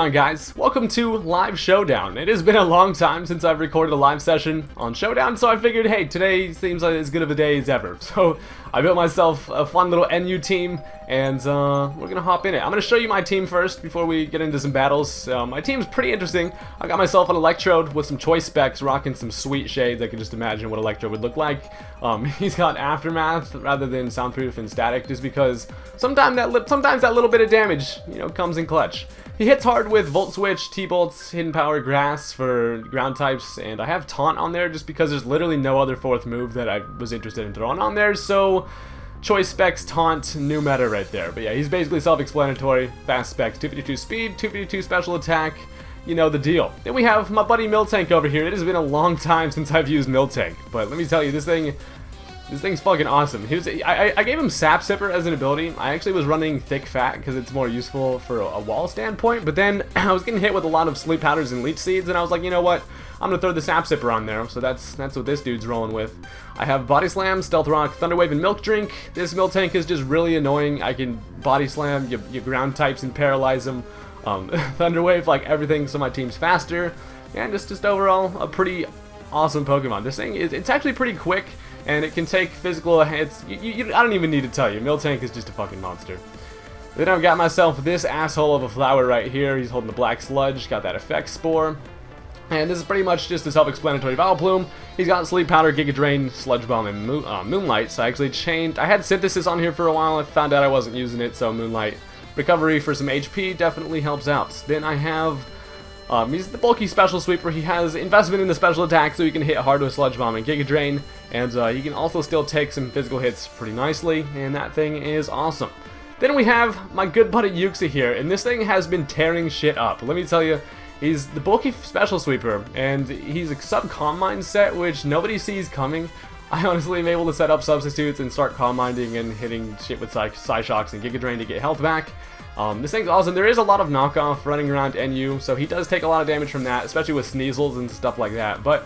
on, guys? Welcome to Live Showdown. It has been a long time since I've recorded a live session on Showdown, so I figured, hey, today seems like as good of a day as ever. So I built myself a fun little NU team, and we're gonna hop in it. I'm gonna show you my team first before we get into some battles. My team's pretty interesting. I got myself an Electrode with some choice specs, rocking some sweet shades. I can just imagine what Electrode would look like. He's got Aftermath rather than Soundproof and Static, just because sometimes that little bit of damage, you know, comes in clutch. He hits hard with Volt Switch, T-Bolts, Hidden Power, Grass for ground types, and I have Taunt on there just because there's literally no other fourth move that I was interested in throwing on there, so choice specs, Taunt, new meta right there. But yeah, he's basically self-explanatory. Fast specs, 252 speed, 252 special attack, you know the deal. Then we have my buddy Miltank over here. It has been a long time since I've used Miltank, but let me tell you, this thing's fucking awesome. I gave him Sap Sipper as an ability. I actually was running Thick Fat because it's more useful for a wall standpoint, but then I was getting hit with a lot of Sleep Powders and Leech Seeds, and I was like, you know what? I'm gonna throw the Sap Sipper on there, so that's what this dude's rolling with. I have Body Slam, Stealth Rock, Thunder Wave, and Milk Drink. This Miltank is just really annoying. I can Body Slam your ground types and paralyze them. Thunder Wave, like everything, so my team's faster, and just overall a pretty awesome Pokemon. This thing it's actually pretty quick, and it can take physical hits. I don't even need to tell you, Miltank is just a fucking monster. Then I've got myself this asshole of a flower right here. He's holding the Black Sludge, got that Effect Spore. And this is pretty much just a self-explanatory Vileplume. He's got Sleep Powder, Giga Drain, Sludge Bomb, and Moonlight. So I actually changed. I had Synthesis on here for a while. I found out I wasn't using it, so Moonlight. Recovery for some HP definitely helps out. Then I have, he's the bulky Special Sweeper. He has investment in the special attack, so he can hit hard with Sludge Bomb and Giga Drain. And he can also still take some physical hits pretty nicely, and that thing is awesome. Then we have my good buddy Yuxa here, and this thing has been tearing shit up. Let me tell you, he's the bulky Special Sweeper, and he's a sub-Calm Mind set, which nobody sees coming. I honestly am able to set up substitutes and start Calm Minding and hitting shit with Psyshocks and Giga Drain to get health back. This thing's awesome. There is a lot of knockoff running around NU, so he does take a lot of damage from that, especially with Sneasels and stuff like that, but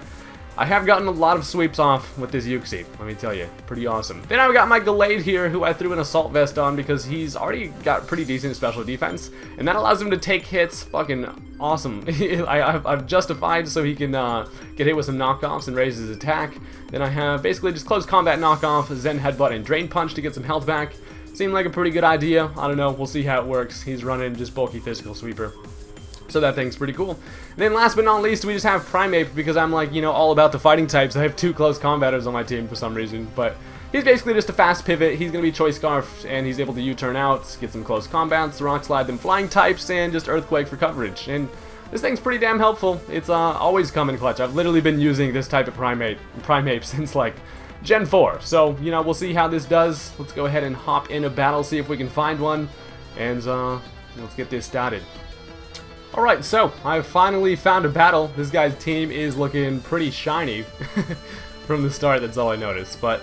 I have gotten a lot of sweeps off with this Yuxi, let me tell you. Pretty awesome. Then I've got my Gallade here, who I threw an Assault Vest on because he's already got pretty decent special defense, and that allows him to take hits. Fucking awesome. I've justified so he can get hit with some knockoffs and raise his attack. Then I have basically just close combat knockoff, Zen Headbutt, and Drain Punch to get some health back. Seemed like a pretty good idea. I don't know, we'll see how it works. He's running just bulky physical sweeper, so that thing's pretty cool. And then last but not least, we just have Primeape because I'm like, you know, all about the fighting types. I have two close combaters on my team for some reason, but he's basically just a fast pivot. He's going to be Choice Scarf, and he's able to U-turn out, get some close combats, Rock Slide, then flying types, and just Earthquake for coverage. And this thing's pretty damn helpful. It's always come in clutch. I've literally been using this type of Primeape since like Gen 4. So, you know, we'll see how this does. Let's go ahead and hop in a battle, see if we can find one, and let's get this started. Alright, so I finally found a battle. This guy's team is looking pretty shiny from the start, that's all I noticed. But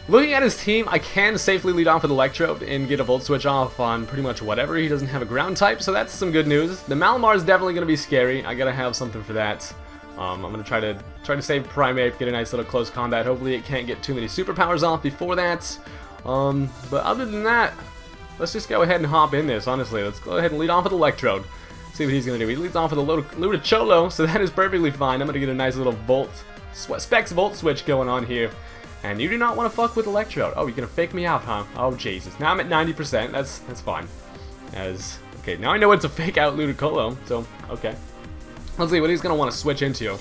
looking at his team, I can safely lead off with Electrode and get a Volt Switch off on pretty much whatever. He doesn't have a ground type, so that's some good news. The Malamar is definitely going to be scary. I gotta have something for that. I'm going to try to save Primeape, get a nice little close combat. Hopefully it can't get too many superpowers off before that. But other than that, let's just go ahead and hop in this, honestly. Let's go ahead and lead off with Electrode. See what he's going to do. He leads off with a Ludicolo, so that is perfectly fine. I'm going to get a nice little Specs Volt Switch going on here. And you do not want to fuck with Electrode. Oh, you're going to fake me out, huh? Oh, Jesus. Now I'm at 90%. That's fine. Okay, now I know it's a fake out Ludicolo, so, okay. Let's see what he's going to want to switch into.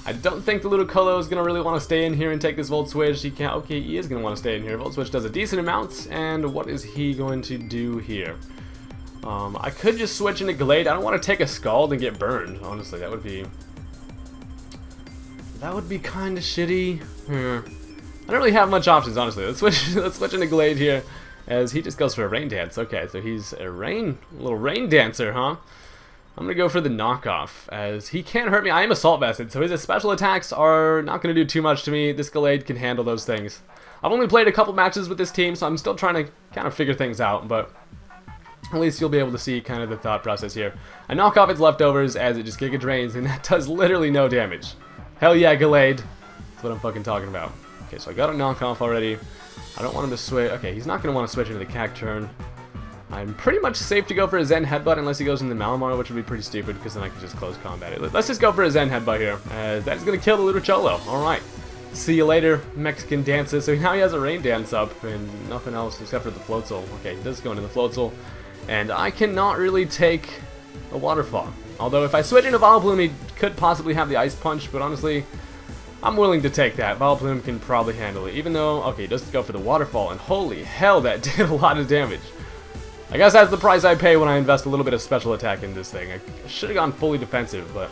I don't think the Ludicolo is going to really want to stay in here and take this Volt Switch. He can't. Okay, he is going to want to stay in here. Volt Switch does a decent amount, and what is he going to do here? I could just switch into Gallade. I don't want to take a Scald and get burned, honestly. That would be kind of shitty. I don't really have much options, honestly. Let's switch into Gallade here, as he just goes for a Rain Dance. Okay, so he's a little Rain Dancer, huh? I'm going to go for the knockoff, as he can't hurt me. I am Assault Vested, so his special attacks are not going to do too much to me. This Gallade can handle those things. I've only played a couple matches with this team, so I'm still trying to kind of figure things out, but at least you'll be able to see kind of the thought process here. I knock off its leftovers as it just Giga Drains, and that does literally no damage. Hell yeah, Gallade. That's what I'm fucking talking about. Okay, so I got a knockoff already. I don't want him to switch. Okay, he's not going to want to switch into the Cacturn. I'm pretty much safe to go for a Zen Headbutt unless he goes into Malamar, which would be pretty stupid because then I can just close combat it. Let's just go for a Zen Headbutt here, as that's going to kill the Ludicolo. Alright. See you later, Mexican dances. So now he has a Rain Dance up and nothing else except for the Floatzel. Okay, he does go into the Floatzel. And I cannot really take a Waterfall. Although if I switch into Vileplume, he could possibly have the Ice Punch, but honestly, I'm willing to take that. Vileplume can probably handle it, even though, okay, he does go for the Waterfall, and holy hell, that did a lot of damage. I guess that's the price I pay when I invest a little bit of special attack in this thing. I should have gone fully defensive, but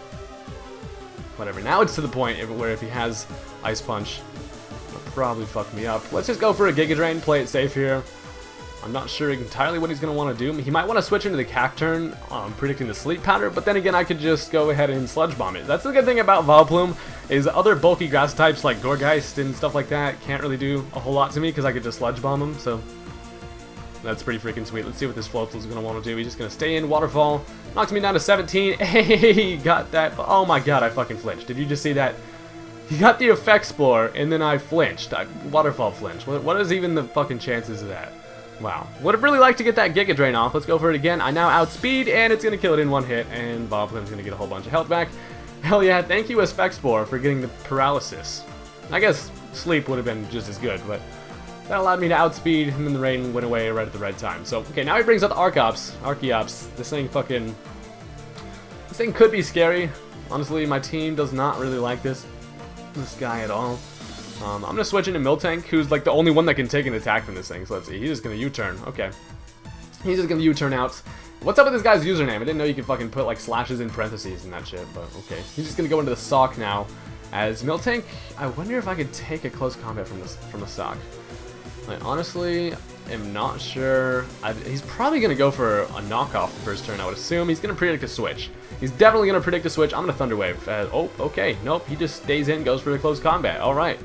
whatever. Now it's to the point where if he has Ice Punch, it'll probably fuck me up. Let's just go for a Giga Drain, play it safe here. I'm not sure entirely what he's going to want to do. He might want to switch into the Cacturn, predicting the Sleep Powder, but then again, I could just go ahead and Sludge Bomb it. That's the good thing about Vileplume, is other bulky grass types like Gourgeist and stuff like that can't really do a whole lot to me because I could just Sludge Bomb them, so that's pretty freaking sweet. Let's see what this Floatzel is going to want to do. He's just going to stay in, Waterfall, knocks me down to 17. Hey, got that. Oh my god, I fucking flinched. Did you just see that? He got the Effect Spore, and then I flinched. Waterfall flinch. What is even the fucking chances of that? Wow. Would have really liked to get that Giga Drain off. Let's go for it again. I now outspeed, and it's going to kill it in one hit, and Vileplume's going to get a whole bunch of health back. Hell yeah, thank you, Effect Spore, for getting the paralysis. I guess Sleep would have been just as good, but that allowed me to outspeed, and then the rain went away right at the right time. So, okay, now he brings out the Archeops. This thing could be scary. Honestly, my team does not really like this guy at all. I'm going to switch into Miltank, who's like the only one that can take an attack from this thing. So let's see, he's just going to U-turn. Okay. He's just going to U-turn out. What's up with this guy's username? I didn't know you could fucking put like slashes in parentheses and that shit, but okay. He's just going to go into the Sock now. As Miltank, I wonder if I could take a close combat from the Sock. I honestly am not sure. He's probably going to go for a knockoff the first turn, I would assume. He's going to predict a switch. He's definitely going to predict a switch. I'm going to Thunder Wave. Oh, okay. Nope, he just stays in, goes for the close combat. Alright.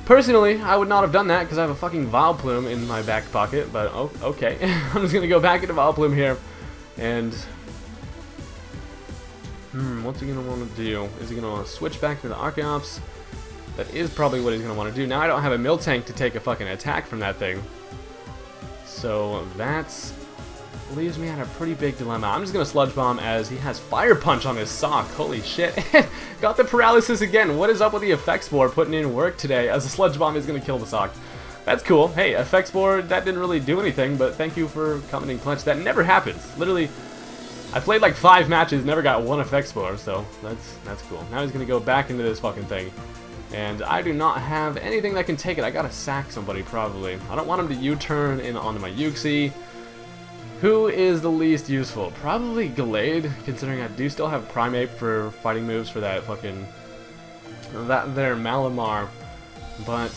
Personally, I would not have done that because I have a fucking Vileplume in my back pocket, but oh, okay. I'm just going to go back into Vileplume here, and what's he going to want to do? Is he going to want to switch back to the Archeops? That is probably what he's going to want to do. Now I don't have a Miltank to take a fucking attack from that thing, so that leaves me at a pretty big dilemma. I'm just going to Sludge Bomb as he has Fire Punch on his Sock. Holy shit. Got the paralysis again. What is up with the Effect Spore putting in work today, as a Sludge Bomb is going to kill the Sock? That's cool. Hey, Effect Spore, that didn't really do anything, but thank you for coming in clutch. That never happens. Literally, I played like 5 matches, never got one Effect Spore, so that's cool. Now he's going to go back into this fucking thing. And I do not have anything that can take it. I gotta sack somebody, probably. I don't want him to U-turn in onto my Uxie. Who is the least useful? Probably Gallade, considering I do still have Primeape for fighting moves for that fucking... that there Malamar. But,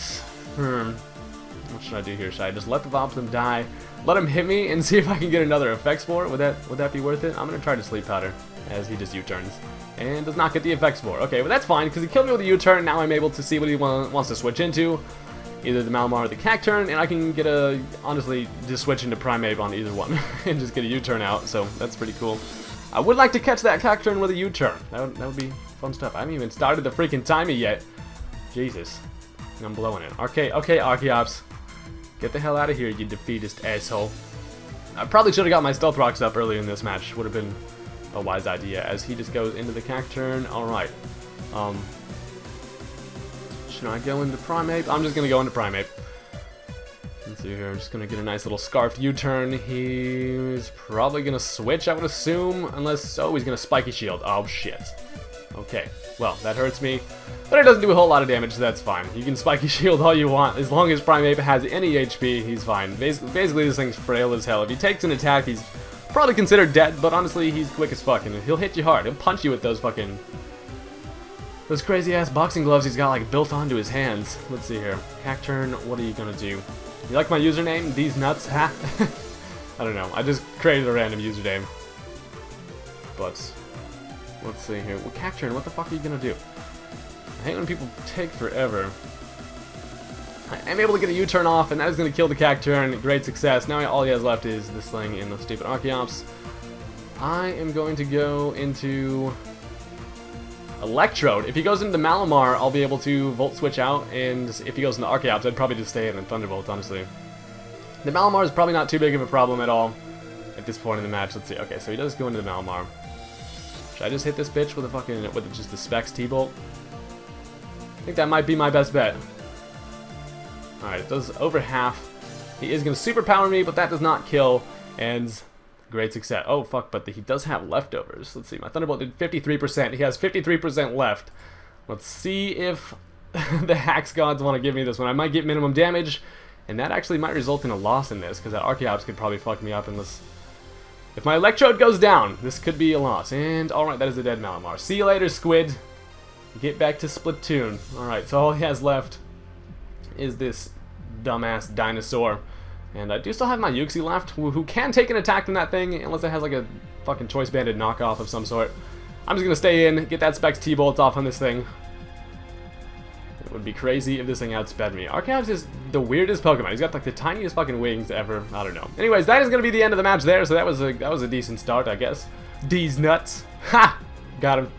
what should I do here? Should I just let the Vileplume die, let him hit me, and see if I can get another Effect Spore? Would that be worth it? I'm gonna try to Sleep Powder, as he just U-turns. And does not get the Effect Spore. Okay, well that's fine, because he killed me with a U-turn. Now I'm able to see what he wants to switch into. Either the Malamar or the Cacturn, and I can get honestly, just switch into Primeape on either one. and just get a U-turn out, so that's pretty cool. I would like to catch that Cacturn with a U-turn. That would be fun stuff. I haven't even started the freaking timer yet. Jesus. I'm blowing it. Okay, Archeops. Get the hell out of here, you defeatist asshole. I probably should have got my Stealth Rocks up earlier in this match. Would have been a wise idea, as he just goes into the Cacturn. Alright. Should I go into Primeape? I'm just going to go into Primeape. Let's see here. I'm just going to get a nice little Scarfed U-turn. He's probably going to switch, I would assume. Unless... oh, he's going to Spiky Shield. Oh, shit. Okay. Well, that hurts me. But it doesn't do a whole lot of damage, so that's fine. You can Spiky Shield all you want. As long as Primeape has any HP, he's fine. Basically, this thing's frail as hell. If he takes an attack, he's probably considered dead, but honestly, he's quick as fuck, and he'll hit you hard. He'll punch you with those fucking... those crazy-ass boxing gloves he's got, like, built onto his hands. Let's see here. Cacturn, what are you gonna do? You like my username? These nuts, ha? I don't know. I just created a random username. But, let's see here. Well, Cacturn, what the fuck are you gonna do? I hate when people take forever. I'm able to get a U-turn off, and that is going to kill the Cacturn. Great success. Now all he has left is this thing and the stupid Archeops. I am going to go into Electrode. If he goes into Malamar, I'll be able to Volt Switch out, and if he goes into Archeops, I'd probably just stay in and Thunderbolt, honestly. The Malamar is probably not too big of a problem at all at this point in the match. Let's see. Okay, so he does go into the Malamar. Should I just hit this bitch with a fucking, with just the Specs T-Bolt? I think that might be my best bet. Alright, it does over half. He is going to superpower me, but that does not kill. And great success. Oh, fuck, but he does have leftovers. Let's see, my Thunderbolt did 53%. He has 53% left. Let's see if the Hax Gods want to give me this one. I might get minimum damage, and that actually might result in a loss in this, because that Archeops could probably fuck me up unless... If my Electrode goes down, this could be a loss. And, alright, that is a dead Malamar. See you later, Squid. Get back to Splatoon. Alright, so all he has left is this dumbass dinosaur. And I do still have my Yuxi left, who can take an attack from that thing, unless it has like a fucking Choice Banded knockoff of some sort. I'm just gonna stay in, get that Specs T-Bolt off on this thing. It would be crazy if this thing outsped me. Archeops is the weirdest Pokemon. He's got like the tiniest fucking wings ever. I don't know. Anyways, that is gonna be the end of the match there, so that was a decent start, I guess. D's nuts. Ha! Got him.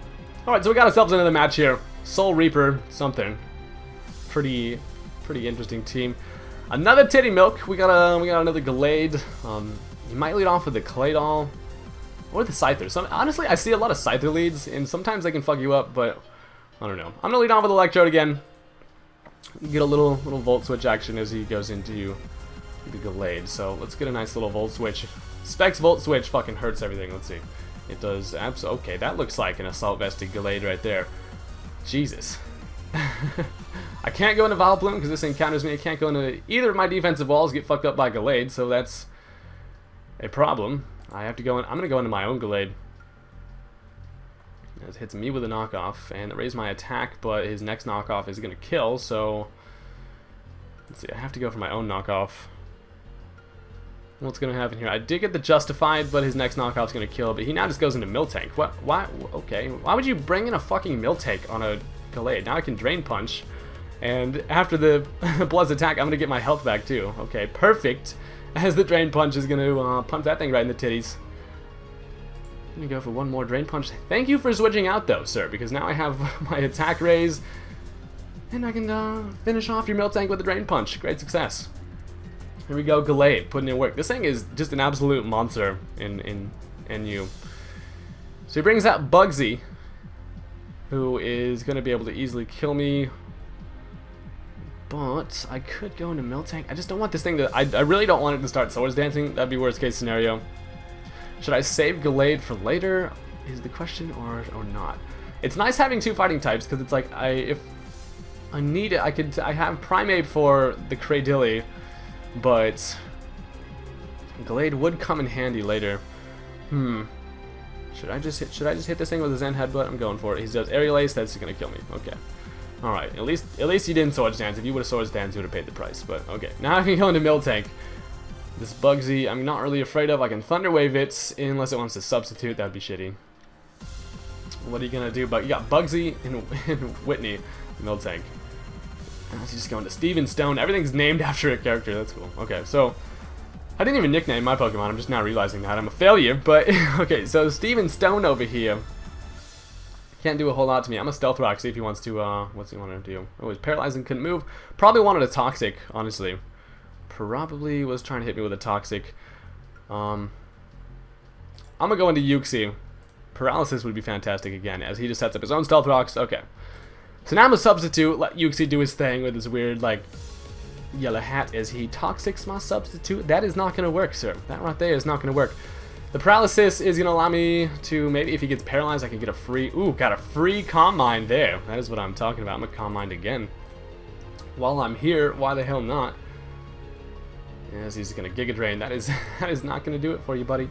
Alright, so we got ourselves another match here. Soul Reaper, something. Pretty interesting team. Another Titty Milk. We got another Gallade. You might lead off with the Claydol or the Scyther. Honestly, I see a lot of Scyther leads, and sometimes they can fuck you up, but I don't know. I'm gonna lead on with Electrode again. Get a little Volt Switch action as he goes into the Gallade. So let's get a nice little Volt Switch. Specs Volt Switch fucking hurts everything. Let's see. It does absolutely. Okay, that looks like an Assault Vested Gallade right there. Jesus. I can't go into Vileplume because this encounters me. I can't go into either of my defensive walls, get fucked up by Gallade, so that's a problem. I have to go in. I'm gonna go into my own Gallade. It hits me with a knockoff, and it raised my attack, but his next knockoff is gonna kill, so let's see, I have to go for my own knockoff. What's gonna happen here? I did get the Justified, but his next knockoff's gonna kill, but he now just goes into Miltank. What? Why? Okay. Why would you bring in a fucking Miltank on a Gallade? Now I can Drain Punch, and after the Bloods attack, I'm gonna get my health back too. Okay, perfect. As the Drain Punch is gonna punch that thing right in the titties. I'm gonna go for one more Drain Punch. Thank you for switching out though, sir, because now I have my attack raise, and I can finish off your Miltank with a Drain Punch. Great success. Here we go, Gallade, putting in work. This thing is just an absolute monster in NU. So he brings out Bugsy, who is going to be able to easily kill me. But I could go into Miltank. I just don't want this thing to... I really don't want it to start Swords Dancing. That'd be worst case scenario. Should I save Gallade for later? Is the question, or not? It's nice having two fighting types, because it's like, if I need it, I have Primeape for the Cradilly, but Gallade would come in handy later. Should I just hit this thing with a Zen Headbutt? I'm going for it. He does Aerial Ace, that's gonna kill me. Okay. Alright, at least you didn't Swords Dance. If you would have Swords Dance, you would have paid the price. But okay. Now I can go into Miltank. This Bugsy, I'm not really afraid of. I can Thunder Wave it unless it wants to substitute. That'd be shitty. What are you gonna do? But you got Bugsy and Whitney, Miltank. He's just going to Steven Stone. Everything's named after a character. That's cool. Okay, so I didn't even nickname my Pokemon. I'm just now realizing that I'm a failure. But okay, so Steven Stone over here can't do a whole lot to me. I'm a Stealth Rock. See if he wants to. What's he want to do? Oh, he's paralyzed and couldn't move. Probably wanted a Toxic. Honestly, probably was trying to hit me with a Toxic. I'm gonna go into Yuxi. Paralysis would be fantastic again, as he just sets up his own Stealth Rocks. Okay. So now I'm a substitute, let Yuxi do his thing with his weird, like, yellow hat. Is he Toxics my substitute? That is not going to work, sir. That right there is not going to work. The paralysis is going to allow me to, maybe if he gets paralyzed, I can get a free, got a free Calm Mind there. That is what I'm talking about. I'm going to Calm Mind again. While I'm here, why the hell not? As he's going to Giga Drain. That is not going to do it for you, buddy.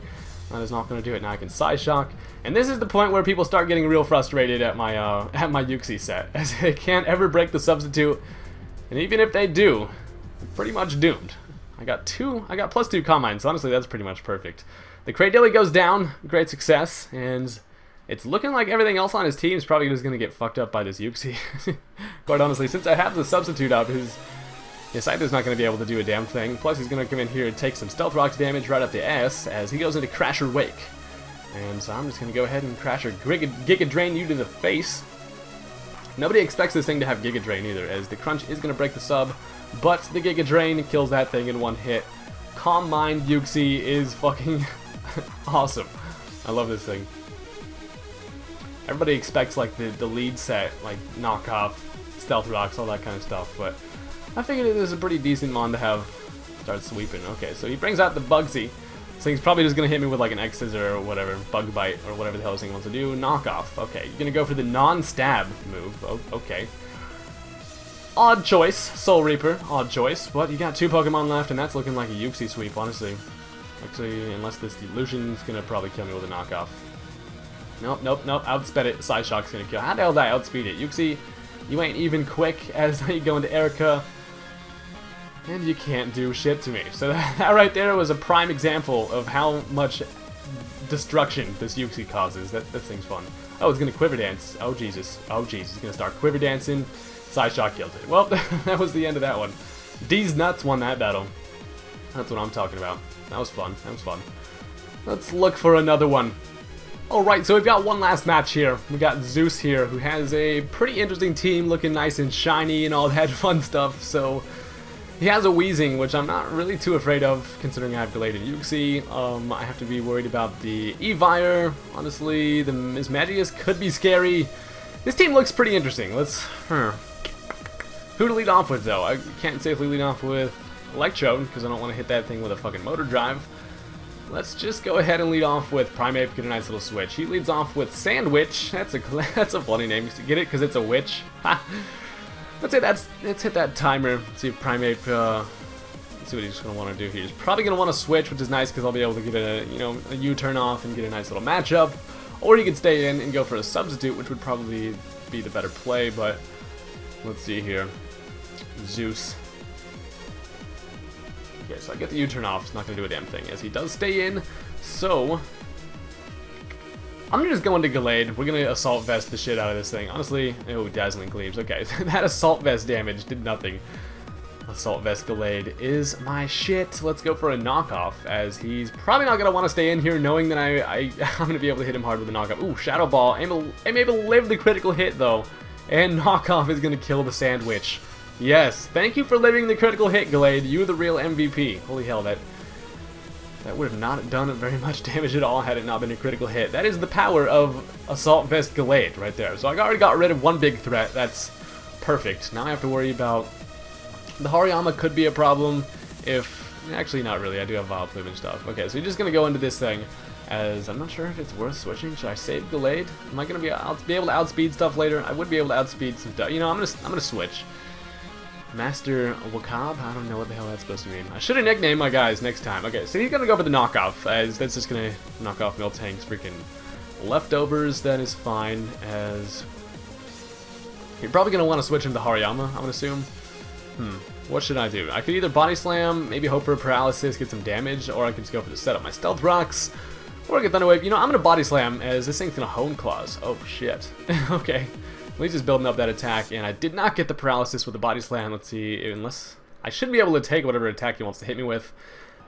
That is not going to do it. Now I can Psyshock. And this is the point where people start getting real frustrated at my Yuxi set, as they can't ever break the substitute. And even if they do, they're pretty much doomed. I got +2 Calm Mind, so honestly that's pretty much perfect. The Cradilly goes down, great success, and it's looking like everything else on his team is probably just going to get fucked up by this Yuxi. Quite honestly, since I have the substitute up, his Scyther's not going to be able to do a damn thing. Plus, he's going to come in here and take some Stealth Rocks damage right up the ass as he goes into Crasher Wake. And so I'm just going to go ahead and Crasher Giga Drain you to the face. Nobody expects this thing to have Giga Drain either, as the Crunch is going to break the sub, but the Giga Drain kills that thing in one hit. Calm Mind Yuxi is fucking awesome. I love this thing. Everybody expects like the lead set, like knockoff, stealth rocks, all that kind of stuff, but I figured it was a pretty decent mon to have start sweeping. Okay, so he brings out the Bugsy. So he's probably just gonna hit me with like an X Scissor or whatever, Bug Bite or whatever the hell this thing wants to do. Knockoff. Okay, you're gonna go for the non-stab move. Oh, okay. Odd choice, Soul Reaper. Odd choice, but you got 2 Pokemon left, and that's looking like a Yuxi sweep, honestly. Actually, unless this Lucian's gonna probably kill me with a knockoff. Nope, nope, nope. Outsped it. Psyshock's gonna kill. How the hell did I outspeed it? Yuxi, you ain't even quick as you go into Erica. And you can't do shit to me. So that right there was a prime example of how much destruction this Yuxi causes. That thing's fun. Oh, it's gonna Quiver Dance. Oh, Jesus. Oh, Jesus. It's gonna start Quiver Dancing. Psyshock killed it. Well, that was the end of that one. D's Nuts won that battle. That's what I'm talking about. That was fun. That was fun. Let's look for another one. Alright, so we've got one last match here. We got Zeus here, who has a pretty interesting team, looking nice and shiny and all that fun stuff. So he has a Weezing, which I'm not really too afraid of, considering I have delayed in Yuxi. I have to be worried about the Evire. Honestly, the Mismagius could be scary. This team looks pretty interesting. Let's... Who to lead off with, though? I can't safely lead off with Electrode, because I don't want to hit that thing with a fucking motor drive. Let's just go ahead and lead off with Primeape, get a nice little switch. He leads off with Sandwich. That's a funny name. Get it? Because it's a witch. Ha! Let's hit that timer. Let's see if Primeape, let's see what he's going to want to do here. He's probably going to want to switch, which is nice because I'll be able to get a U-turn off and get a nice little matchup. Or he could stay in and go for a substitute, which would probably be the better play, but let's see here. Zeus. Okay, so I get the U-turn off. It's not going to do a damn thing, as he does stay in. So I'm just going to Gallade. We're going to Assault Vest the shit out of this thing. Honestly, oh, Dazzling Gleams. Okay, that Assault Vest damage did nothing. Assault Vest Gallade is my shit. Let's go for a knockoff, as he's probably not going to want to stay in here, knowing that I'm going to be able to hit him hard with a knockoff. Ooh, Shadow Ball. I'm able to live the critical hit, though. And knockoff is going to kill the Sandwich. Yes, thank you for living the critical hit, Gallade. You're the real MVP. Holy hell, that would have not done very much damage at all had it not been a critical hit. That is the power of Assault Vest Gallade right there. So I already got rid of one big threat. That's perfect. Now I have to worry about... The Hariyama could be a problem if... Actually, not really. I do have Vileplume and stuff. Okay, so you're just going to go into this thing, as I'm not sure if it's worth switching. Should I save Gallade? Am I going to be able to outspeed stuff later? I would be able to outspeed some stuff. You know, I'm gonna switch. Master Wakab? I don't know what the hell that's supposed to mean. I should have nicknamed my guys next time. Okay, so he's gonna go for the knockoff, as that's just gonna knock off Miltank's freaking leftovers. That is fine, as you're probably gonna want to switch him to Hariyama, I would assume. What should I do? I could either Body Slam, maybe hope for a Paralysis, get some damage, or I could just go for the set up my Stealth Rocks, or I get Thunder Wave. You know, I'm gonna Body Slam, as this thing's gonna Hone Claws. Oh shit. Okay. At least just building up that attack, and I did not get the Paralysis with the Body Slam. Let's see, unless... I should be able to take whatever attack he wants to hit me with.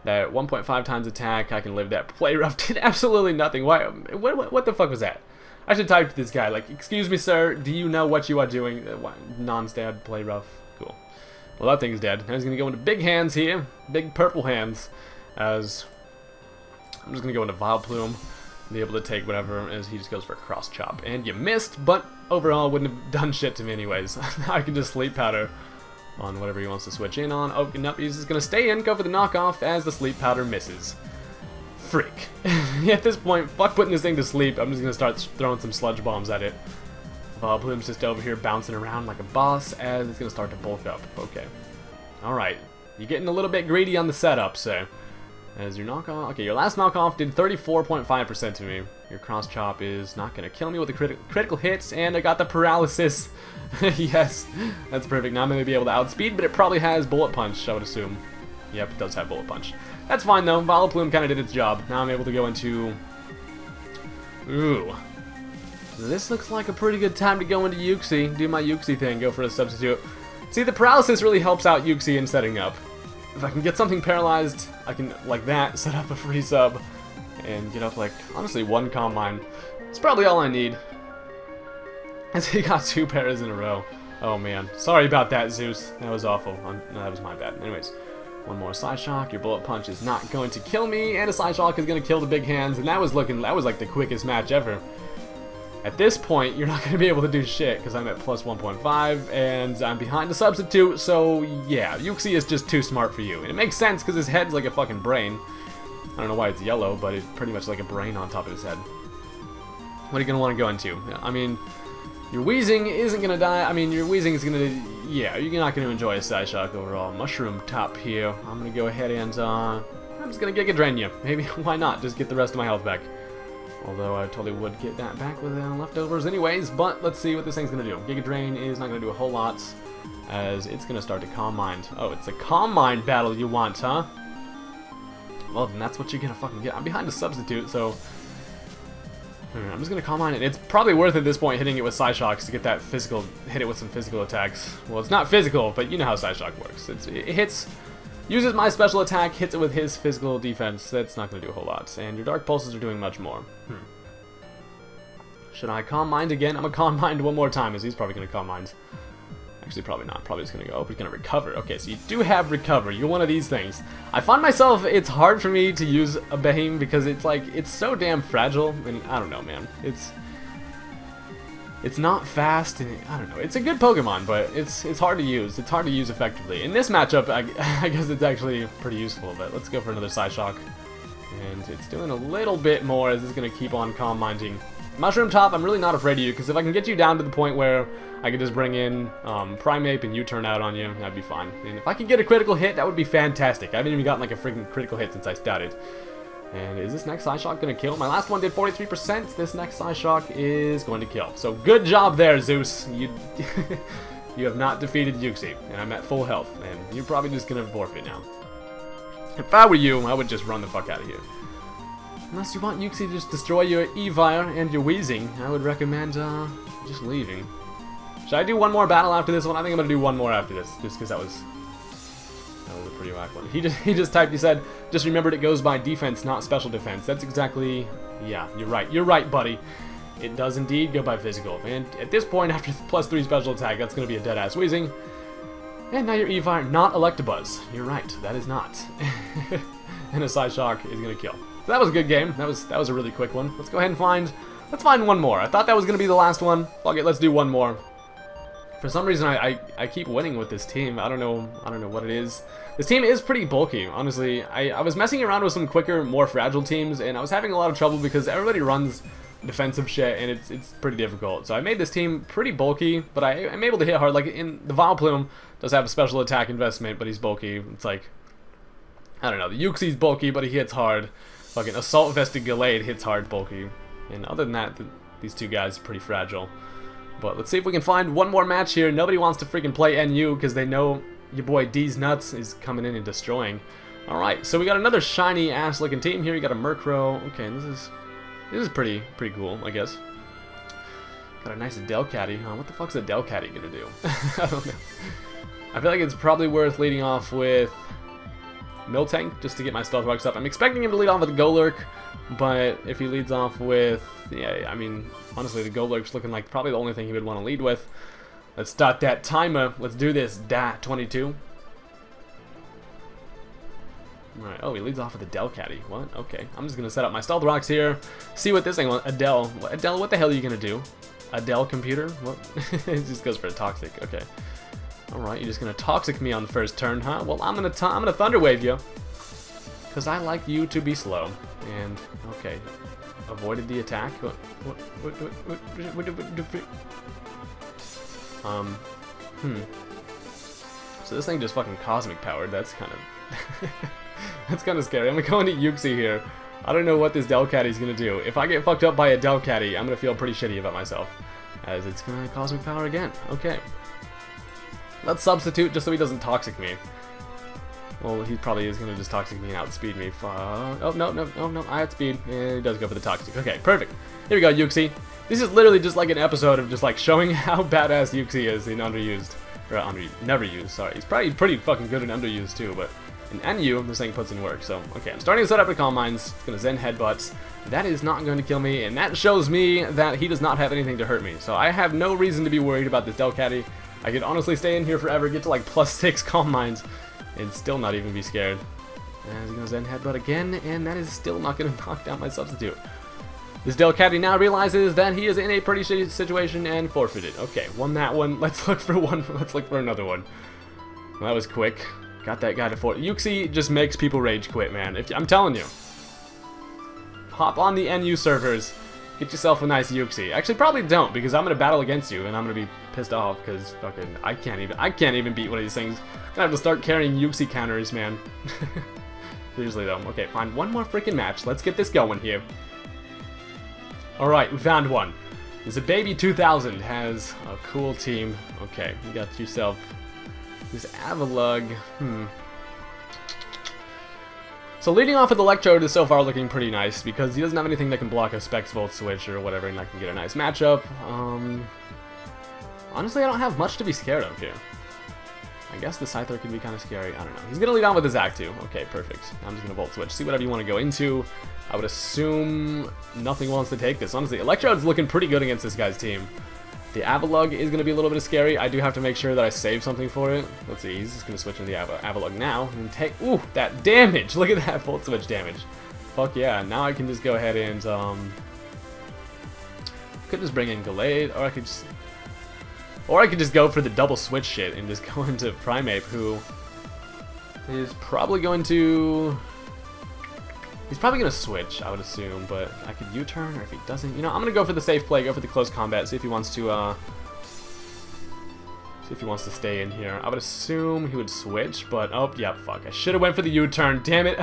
That 1.5 times attack, I can live that. Play Rough did absolutely nothing. Why? What the fuck was that? I should type to this guy, like, excuse me, sir, do you know what you are doing? Non-stab, Play Rough. Cool. Well, that thing's dead. Now he's going to go into Big Hands here. Big Purple Hands. As... I'm just going to go into Vileplume. Be able to take whatever, as he just goes for a Cross Chop. And you missed, but overall wouldn't have done shit to me anyways. Now I can just Sleep Powder on whatever he wants to switch in on. Oh, nope, he's just going to stay in, go for the knockoff, as the Sleep Powder misses. Freak. At this point, fuck putting this thing to sleep. I'm just going to start throwing some Sludge Bombs at it. Plume's just over here bouncing around like a boss, as it's going to start to bulk up. Okay. Alright. You're getting a little bit greedy on the setup, so... As your knockoff... Okay, your last knockoff did 34.5% to me. Your Cross Chop is not going to kill me with the critical hits, and I got the Paralysis. Yes, that's perfect. Now I'm going to be able to outspeed, but it probably has Bullet Punch, I would assume. Yep, it does have Bullet Punch. That's fine, though. Vileplume kind of did its job. Now I'm able to go into... Ooh. This looks like a pretty good time to go into Yuxi. Do my Yuxi thing, go for a substitute. See, the Paralysis really helps out Yuxi in setting up. If I can get something paralyzed, I can, like that, set up a free sub, and get up, like, honestly, one Calm Mind. It's probably all I need. As he got 2 paras in a row. Oh, man. Sorry about that, Zeus. That was awful. That was my bad. Anyways. One more side shock. Your bullet punch is not going to kill me, and a side shock is going to kill the big hands. And that was like the quickest match ever. At this point, you're not going to be able to do shit because I'm at plus 1.5 and I'm behind the substitute. So yeah, Yuxi is just too smart for you, and it makes sense because his head's like a fucking brain. I don't know why it's yellow, but it's pretty much like a brain on top of his head. What are you going to want to go into? I mean, your Wheezing isn't going to die. I mean, your Wheezing is going to... Yeah, you're not going to enjoy a side shock overall. Mushroom top here. I'm going to go ahead and... I'm just going to Giga Drain you. Maybe, why not? Just get the rest of my health back. Although I totally would get that back with leftovers anyways. But let's see what this thing's going to do. Giga Drain is not going to do a whole lot, as it's going to start to Calm Mind. Oh, it's a Calm Mind battle you want, huh? Well, then that's what you're going to fucking get. I'm behind a substitute, so... I'm just going to Calm Mind it. It's probably worth it at this point hitting it with Side Shocks to get that physical... Hit it with some physical attacks. Well, it's not physical, but you know how Side Shock works. It hits... Uses my special attack, hits it with his physical defense. That's not going to do a whole lot. And your Dark Pulses are doing much more. Should I Calm Mind again? I'm going to Calm Mind one more time, as he's probably going to Calm Mind. Actually, probably not. Probably just going to go, oh, he's going to Recover. Okay, so you do have Recover. You're one of these things. I find myself, it's hard for me to use a Behemoth because it's like, it's so damn fragile. And I don't know, man. It's not fast, and I don't know. It's a good Pokemon, but it's hard to use. It's hard to use effectively. In this matchup, I guess it's actually pretty useful, but let's go for another Side Shock. And it's doing a little bit more as it's going to keep on Calm Minding. Mushroom Top, I'm really not afraid of you, because if I can get you down to the point where I can just bring in Primeape and U-turn out on you, that'd be fine. And if I could get a critical hit, that would be fantastic. I haven't even gotten like a freaking critical hit since I started. And is this next Side Shock going to kill? My last one did 43%. This next Side Shock is going to kill. So good job there, Zeus. You have not defeated Yuxi, and I'm at full health. And you're probably just going to forfeit now. If I were you, I would just run the fuck out of here. Unless you want Yuxi to just destroy your Evire and your Wheezing, I would recommend just leaving. Should I do one more battle after this one? I think I'm going to do one more after this, just because that was a pretty whack one. He just typed, he said, just remembered it goes by defense, not special defense. That's exactly, yeah, you're right, buddy. It does indeed go by physical. And at this point, after +3 special attack, that's going to be a dead-ass Wheezing. And now your Evire, not Electabuzz. You're right, that is not. And a Side Shock is going to kill. So that was a good game. That was a really quick one. Let's go ahead and let's find one more. I thought that was going to be the last one. Fuck it, let's do one more. For some reason, I keep winning with this team. I don't know what it is. This team is pretty bulky, honestly. I was messing around with some quicker, more fragile teams, and I was having a lot of trouble because everybody runs defensive shit, and it's pretty difficult. So I made this team pretty bulky, but I'm able to hit hard. Like, in the Vileplume does have a special attack investment, but he's bulky. It's like, I don't know. The Yuxi's bulky, but he hits hard. Fucking Assault Vested Gallade hits hard, bulky. And other than that, these two guys are pretty fragile. But let's see if we can find one more match here. Nobody wants to freaking play NU because they know your boy D's Nuts is coming in and destroying. Alright, so we got another shiny ass looking team here. You got a Murkrow. Okay, this is pretty cool, I guess. Got a nice Delcatty. What the fuck's a Delcatty gonna do? I don't know. I feel like it's probably worth leading off with Miltank just to get my Stealth Rocks up. I'm expecting him to lead off with Golurk, but if he leads off with, yeah, I mean, honestly, the Golurk's looking like probably the only thing he would want to lead with. Let's start that timer. Let's do this. 22. Alright, oh, he leads off with a Delcatty. What? Okay. I'm just going to set up my Stealth Rocks here. See what this thing wants. Adele. Adele, what the hell are you going to do? Adele computer? What? It just goes for a Toxic. Okay. Alright, you're just going to Toxic me on the first turn, huh? Well, I'm gonna Thunder Wave you. Because I like you to be slow. And, okay. Avoided the attack. So this thing just fucking Cosmic Powered. That's kind of... that's kind of scary. I'm gonna go into Yuxi here. I don't know what this Delcatty's gonna do. If I get fucked up by a Delcatty, I'm gonna feel pretty shitty about myself. As it's gonna Cosmic Power again. Okay. Let's substitute just so he doesn't Toxic me. Well, he probably is going to just Toxic me and outspeed me. Oh, no, I outspeed. And he does go for the Toxic. Okay, perfect. Here we go, Yuxi. This is literally just like an episode of just like showing how badass Yuxi is in underused. Or never used, sorry. He's probably pretty fucking good in underused too, but in NU, this thing puts in work. So, okay, I'm starting to set up the Calm Minds. It's going to Zen Headbutts. That is not going to kill me, and that shows me that he does not have anything to hurt me. So I have no reason to be worried about this Delcatty. I could honestly stay in here forever, get to like +6 Calm Minds, and still not even be scared. And he's gonna Zen Headbutt again, and that is still not gonna knock down my substitute. This Delcatty now realizes that he is in a pretty shitty situation and forfeited. Okay, won that one. Let's look for one. Let's look for another one. Well, that was quick. Got that guy to fort. Yuxi just makes people rage quit, man. I'm telling you. Hop on the NU servers. Get yourself a nice Yuxi. Actually, probably don't, because I'm gonna battle against you, and I'm gonna be pissed off because fucking I can't even beat one of these things. I'm gonna have to start carrying Yuxi counters, man. Seriously though. Okay, fine. One more freaking match. Let's get this going here. Alright, we found one. This Baby 2000 has a cool team. Okay, you got yourself this Avalug. So leading off with Electrode is so far looking pretty nice because he doesn't have anything that can block a Specs Volt switch or whatever, and I can get a nice matchup. Honestly, I don't have much to be scared of here. I guess the Scyther can be kind of scary. I don't know. He's going to lead on with his Act 2. Okay, perfect. I'm just going to Volt Switch. See whatever you want to go into. I would assume nothing wants to take this. Honestly, Electrode's looking pretty good against this guy's team. The Avalug is going to be a little bit scary. I do have to make sure that I save something for it. Let's see. He's just going to switch into the Avalug now and take... Ooh, that damage! Look at that Volt Switch damage. Fuck yeah. Now I can just go ahead and... could just bring in Gallade, or I could just... Or I could just go for the double switch shit and just go into Primeape, who is probably going to... He's probably going to switch, I would assume, but I could U-turn, or if he doesn't... You know, I'm going to go for the safe play, go for the close combat, see if he wants to, see if he wants to stay in here. I would assume he would switch, but... Oh, yeah, fuck. I should have went for the U-turn. Damn it.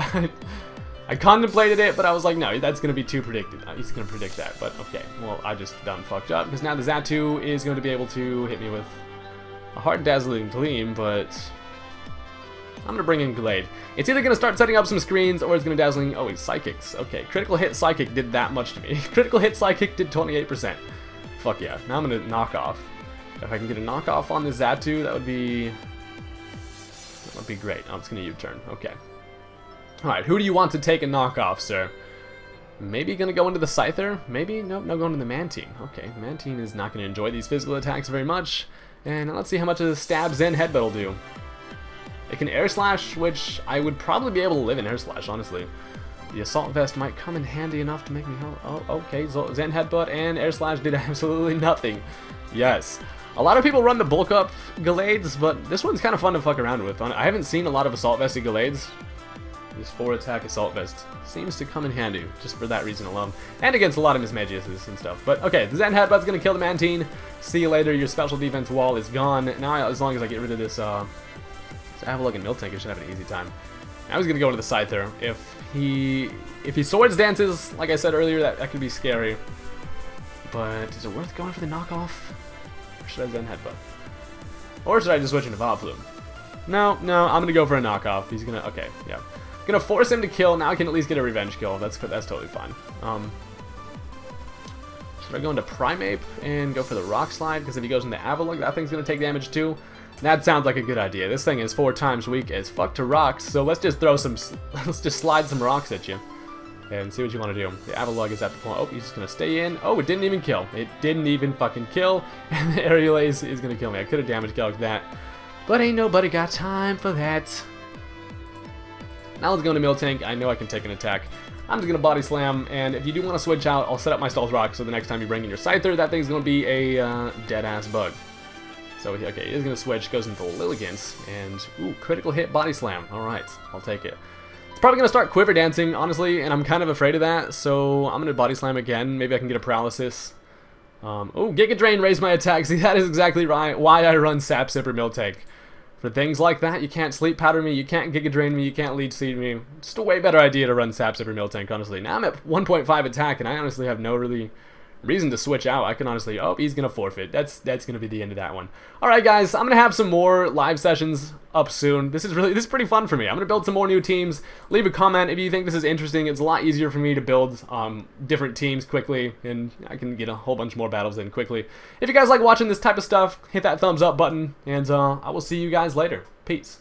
I contemplated it, but I was like, no, that's going to be too predicted. He's going to predict that, but okay. Well, I just done fucked up, because now the Xatu is going to be able to hit me with a hard Dazzling Gleam, but I'm going to bring in Glade. It's either going to start setting up some screens, or it's going to Dazzling... Oh, he's Psychics. Okay, Critical Hit Psychic did that much to me. Critical Hit Psychic did 28%. Fuck yeah. Now I'm going to knock off. If I can get a knockoff on the Xatu, that would be great. I'm just going to U-turn. Okay. Alright, who do you want to take a knockoff, sir? Maybe gonna go into the Scyther? Maybe? Nope, no, going to the Mantine. Okay, Mantine is not gonna enjoy these physical attacks very much. And let's see how much of the stab Zen Headbutt will do. It can Air Slash, which I would probably be able to live in Air Slash, honestly. The Assault Vest might come in handy enough to make me help. Oh, okay, so Zen Headbutt and Air Slash did absolutely nothing. Yes. A lot of people run the bulk up Gallades, but this one's kind of fun to fuck around with. I haven't seen a lot of Assault Vested Gallades. This 4-attack Assault Vest seems to come in handy, just for that reason alone. And against a lot of Mismagiuses and stuff. But okay, the Zen Headbutt's gonna kill the Mantine. See you later, your special defense wall is gone. Now, as long as I get rid of this Avalug and Miltank, I should have an easy time. Now he's gonna go into the Scyther. If he Swords Dances, like I said earlier, that could be scary. But is it worth going for the knockoff? Or should I Zen Headbutt? Or should I just switch into Vileplume? No, I'm gonna go for a knockoff. He's gonna... Okay, yeah. Gonna force him to kill. Now I can at least get a revenge kill. That's totally fine. Should I go into Primeape and go for the Rock Slide? Because if he goes into Avalug, that thing's gonna take damage too. That sounds like a good idea. This thing is 4 times weak as fuck to rocks, so let's just throw some... Let's just slide some rocks at you and see what you want to do. The Avalug is at the point. Oh, he's just gonna stay in. Oh, it didn't even kill. It didn't even fucking kill. And the Aerial Ace is gonna kill me. I could have damage calced that, but ain't nobody got time for that. Now let's go into Miltank. I know I can take an attack. I'm just going to Body Slam, and if you do want to switch out, I'll set up my Stealth Rock, so the next time you bring in your Scyther, that thing's going to be a dead-ass bug. So, okay, he's going to switch, goes into Lilligant's, and, ooh, critical hit Body Slam. Alright, I'll take it. It's probably going to start Quiver Dancing, honestly, and I'm kind of afraid of that, so I'm going to Body Slam again. Maybe I can get a Paralysis. Oh, Giga Drain raised my attack. See, that is exactly right why I run Sap Sipper Miltank. For things like that, you can't Sleep Powder me, you can't Giga Drain me, you can't Leech Seed me. Just a way better idea to run Sap Sipper Miltank, honestly. Now I'm at 1.5 attack, and I honestly have no really reason to switch out. I can honestly... Oh, he's going to forfeit. That's going to be the end of that one. Alright, guys, I'm going to have some more live sessions up soon. This is pretty fun for me. I'm going to build some more new teams. Leave a comment if you think this is interesting. It's a lot easier for me to build different teams quickly, and I can get a whole bunch more battles in quickly. If you guys like watching this type of stuff, hit that thumbs up button, and I will see you guys later. Peace.